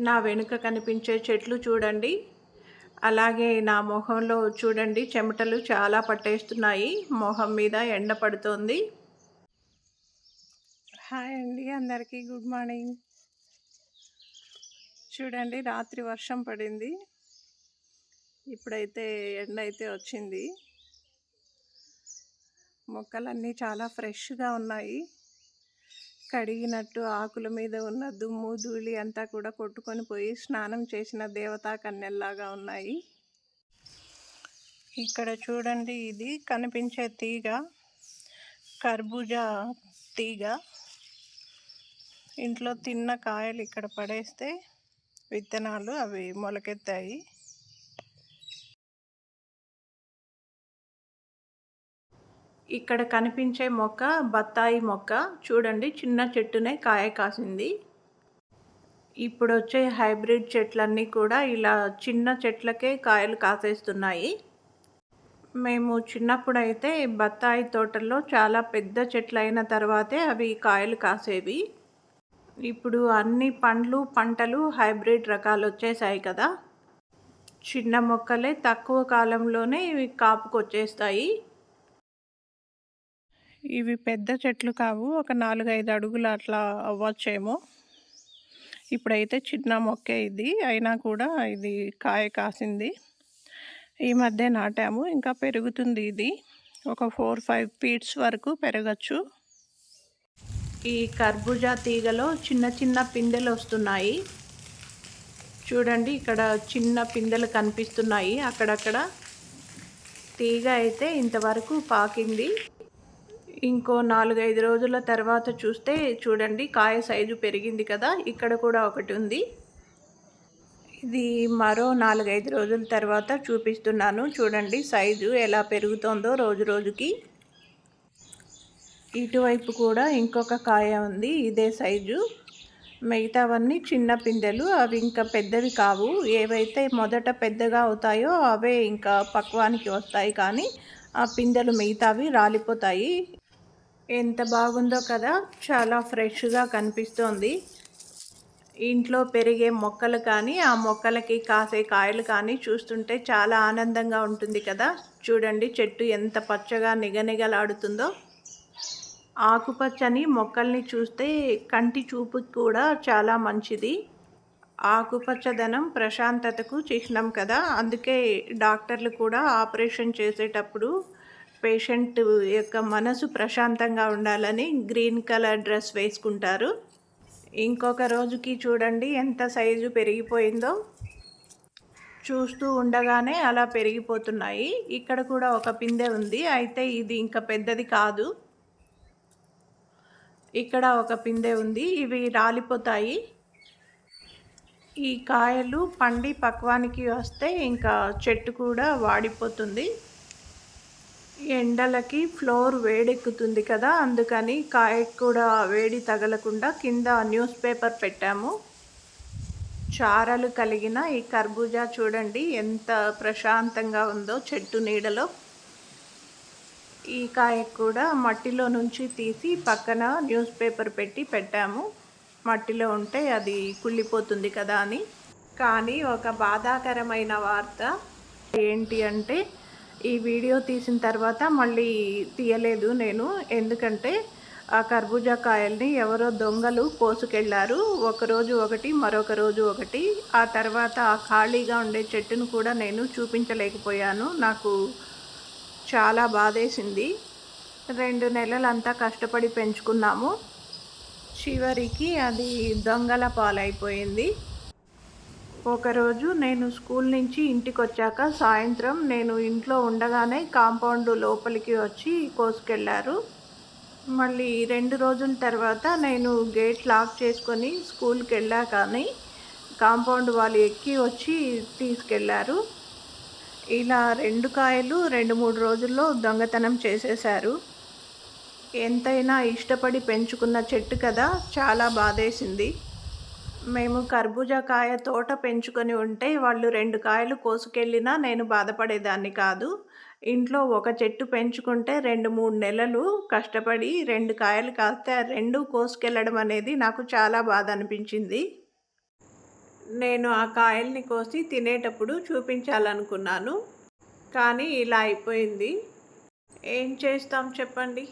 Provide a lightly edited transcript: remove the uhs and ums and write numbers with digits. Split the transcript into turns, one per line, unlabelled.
నా వెనుక కనిపించే చెట్లు చూడండి. అలాగే నా మొహంలో చూడండి చెమటలు చాలా పట్టేస్తున్నాయి. మొహం మీద ఎండ పడుతోంది. హాయ్ అండి అందరికీ గుడ్ మార్నింగ్. చూడండి రాత్రి వర్షం పడింది. ఇప్పుడైతే ఎండ అయితే వచ్చింది. మొక్కలన్నీ చాలా ఫ్రెష్గా ఉన్నాయి. కడిగినట్టు ఆకుల మీద ఉన్న దుమ్ము ధూళి అంతా కూడా కొట్టుకొని పోయి స్నానం చేసిన దేవతా కన్యల్లాగా ఉన్నాయి. ఇక్కడ చూడండి, ఇది కనిపించే తీగ కర్బూజా తీగ. ఇంట్లో తిన్న కాయలు ఇక్కడ పడేస్తే విత్తనాలు అవి మొలకెత్తాయి. ఇక్కడ కనిపించే మొక్క బత్తాయి మొక్క. చూడండి, చిన్న చెట్టునే కాయ కాసింది. ఇప్పుడు వచ్చే హైబ్రిడ్ చెట్లన్నీ కూడా ఇలా చిన్న చెట్లకే కాయలు కాసేస్తున్నాయి. మేము చిన్నప్పుడైతే బత్తాయి తోటల్లో చాలా పెద్ద చెట్లు అయిన తర్వాతే అవి కాయలు కాసేవి. ఇప్పుడు అన్ని పండ్లు పంటలు హైబ్రిడ్ రకాలు వచ్చేసాయి కదా. చిన్న మొక్కలే తక్కువ కాలంలోనే ఇవి కాపుకొచ్చేస్తాయి. ఇవి పెద్ద చెట్లు కావు, ఒక 4-5 అడుగులు అట్లా అవ్వచ్చేమో. ఇప్పుడైతే చిన్న మొక్కే ఇది, అయినా కూడా ఇది కాయ కాసింది. ఈ మధ్య నాటాము, ఇంకా పెరుగుతుంది. ఇది ఒక 4-5 ఫీట్స్ వరకు పెరగచ్చు. ఈ కర్బూజా తీగలో చిన్న చిన్న పిందెలు వస్తున్నాయి. చూడండి, ఇక్కడ చిన్న పిందెలు కనిపిస్తున్నాయి అక్కడక్కడ. తీగ అయితే ఇంతవరకు పాకింది. ఇంకో 4-5 రోజుల తర్వాత చూస్తే చూడండి, కాయ సైజు పెరిగింది కదా. ఇక్కడ కూడా ఒకటి ఉంది. ఇది మరో 4-5 రోజుల తర్వాత చూపిస్తున్నాను. చూడండి సైజు ఎలా పెరుగుతోందో రోజు రోజుకి. ఇటువైపు కూడా ఇంకొక కాయ ఉంది, ఇదే సైజు. మిగతావన్నీ చిన్న పిందెలు, అవి ఇంకా పెద్దవి కావు. ఏవైతే మొదట పెద్దగా అవుతాయో అవే ఇంకా పక్వానికి వస్తాయి, కానీ ఆ పిందెలు మిగతావి రాలిపోతాయి. ఎంత బాగుందో కదా, చాలా ఫ్రెష్గా కనిపిస్తోంది. ఇంట్లో పెరిగే మొక్కలు కానీ ఆ మొక్కలకి కాసే కాయలు కానీ చూస్తుంటే చాలా ఆనందంగా ఉంటుంది కదా. చూడండి చెట్టు ఎంత పచ్చగా నిగనిగలాడుతుందో. ఆకుపచ్చని మొక్కల్ని చూస్తే కంటి చూపుకి కూడా చాలా మంచిది. ఆకుపచ్చదనం ప్రశాంతతకు చిహ్నం కదా. అందుకే డాక్టర్లు కూడా ఆపరేషన్ చేసేటప్పుడు పేషెంట్ యొక్క మనసు ప్రశాంతంగా ఉండాలని గ్రీన్ కలర్ డ్రెస్ వేసుకుంటారు. ఇంకొక రోజుకి చూడండి ఎంత సైజు పెరిగిపోయిందో. చూస్తూ ఉండగానే అలా పెరిగిపోతున్నాయి. ఇక్కడ కూడా ఒక పిందె ఉంది, అయితే ఇది ఇంకా పెద్దది కాదు. ఇక్కడ ఒక పిందె ఉంది, ఇవి రాలిపోతాయి. ఈ కాయలు పండి పక్వానికి వస్తే ఇంకా చెట్టు కూడా వాడిపోతుంది. ఎండలకి ఫ్లోర్ వేడెక్కుతుంది కదా, అందుకని కాయకు కూడా వేడి తగలకుండా కింద న్యూస్ పేపర్ పెట్టాము. చారలు కలిగిన ఈ కర్బూజా చూడండి ఎంత ప్రశాంతంగా ఉందో చెట్టు నీడలో. ఈ కాయకు కూడా మట్టిలో నుంచి తీసి పక్కన న్యూస్ పేపర్ పెట్టి పెట్టాము. మట్టిలో ఉంటే అది కుళ్ళిపోతుంది కదా అని. కానీ ఒక బాధాకరమైన వార్త ఏంటి అంటే, ఈ వీడియో తీసిన తర్వాత మళ్ళీ తీయలేదు నేను. ఎందుకంటే ఆ కర్బూజా కాయల్ని ఎవరో దొంగలు కోసుకెళ్లారు. ఒకరోజు ఒకటి, మరొక రోజు ఒకటి. ఆ తర్వాత ఆ ఖాళీగా ఉండే చెట్టును కూడా నేను చూపించలేకపోయాను. నాకు చాలా బాధేసింది. 2 నెలలంతా కష్టపడి పెంచుకున్నాము, చివరికి అది దొంగల పాలైపోయింది. ఒకరోజు నేను స్కూల్ నుంచి ఇంటికి వచ్చాక సాయంత్రం నేను ఇంట్లో ఉండగానే కాంపౌండ్ లోపలికి వచ్చి కోసుకెళ్లారు. మళ్ళీ 2 రోజుల తర్వాత నేను గేట్ లాక్ చేసుకొని స్కూల్కి వెళ్ళా, కానీ కాంపౌండ్ వాళ్ళు ఎక్కి వచ్చి తీసుకెళ్లారు. ఇలా 2 కాయలు 2-3 రోజుల్లో దొంగతనం చేసేశారు. ఎంతైనా ఇష్టపడి పెంచుకున్న చెట్టు కదా, చాలా బాధేసింది. మేము కర్బూజా కాయ తోట పెంచుకొని ఉంటే వాళ్ళు 2 కాయలు కోసుకెళ్ళినా నేను బాధపడేదాన్ని కాదు. ఇంట్లో ఒక చెట్టు పెంచుకుంటే 2-3 నెలలు కష్టపడి 2 కాయలు కాస్తే ఆ 2 కోసుకెళ్ళడం అనేది నాకు చాలా బాధ అనిపించింది. నేను ఆ కాయల్ని కోసి తినేటప్పుడు చూపించాలనుకున్నాను. కానీ ఇలా అయిపోయింది. ఏం చేస్తాం చెప్పండి?